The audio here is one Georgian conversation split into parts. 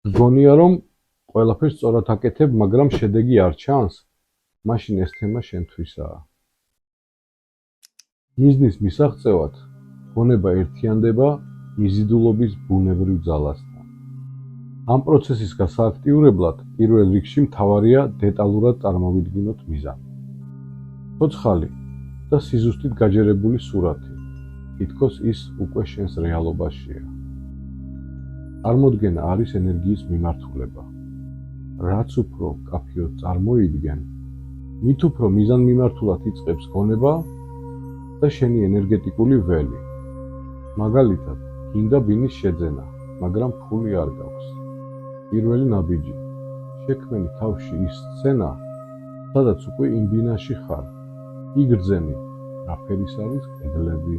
გგონია რომ ყველაფერს სწორად აკეთებ, მაგრამ შედეგი არ ჩანს? მაშინ ეს თემა შენთვისაა. მიზნის მისაღწევად გონება ერთიანდება მიზიდულობის ბუნებრივ ძალასთან. ამ პროცესის გასააქტიურებლად პირველ რიგში მთავარია დეტალურად წარმოვიდგინოთ მიზანი. ცოცხალი და სიზუსტით გაჯერებული სურათი, თითქოს ის უკვე შენს რეალობაშია. წარმოდგენა არის ენერგიის მიმართულება. რაც უფრო მკაფიოდ წარმოიდგენ, მით უფრო მიზანმიმართულად იწყებს გონება და შენი ენერგეტიკული ველი. მაგალითად, გინდა ბინის შეძენა, მაგრამ ფული არ გაქვს. პირველი ნაბიჯი. შექმენი თავში ის სცენა, სადაც უკვე იმ ბინაში ხარ. იგრძენი, რა ფერის არის კედლები,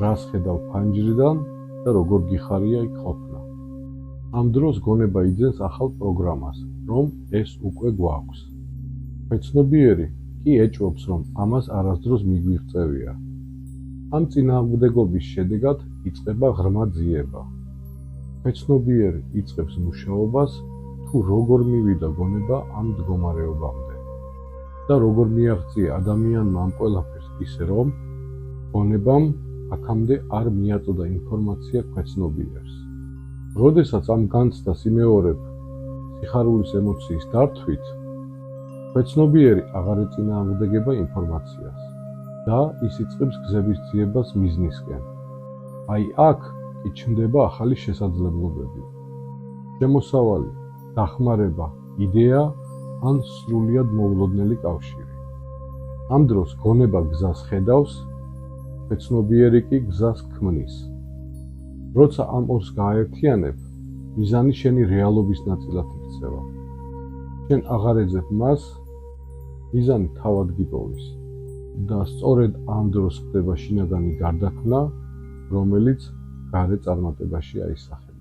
რას ხედავ ფანჯრიდან და როგორ გიხარია იქ ყოფნა. ამ დროს გონება იძენს ახალ პროგრამას, რომ ეს უკვე გვაქვს. მეცნობიერი კი ეჭვობს, რომ ამას არასდროს მიგვიღწევია. ამ წინააღმდეგობის შედეგად იწყება ღრმა ძიება. მეცნობიერი იწყებს მუშაობას, თუ როგორ მივიდა გონება ამ მდგომარეობამდე და როგორ მიაღწია ადამიანმა ამ ყველაფერს ისე, რომ გონებამ აქამდე არ მიაწოდა ინფორმაცია ქვეცნობიერს. როდესაც ამ განცდას იმეორებ სიხარულის ემოციის დართვით, ქვეცნობიერი აღარ ეწინააღმდეგება ინფორმაციას და ის იწყებს გზების ძიებას მიზნისკენ. აი აქ კი ჩნდება ახალი შესაძლებლობები. შემოსავალი, დახმარება, იდეა ან სრულიად მოულოდნელი კავშირი. ამ დროს გონება გზას ხედავს, ქვეცნობიერი კი გზას ქმნის. როცა ამ ორს გააერთიანებ, მიზანი შენი რეალობის ნაწილად იქცევა. შენ აღარ ეძებ მას, მიზანი თავად გიპოვის და სწორედ ამ დროს ხდება შინაგანი გარდაქმნა, რომელიც გარე წარმატებაში აისახება.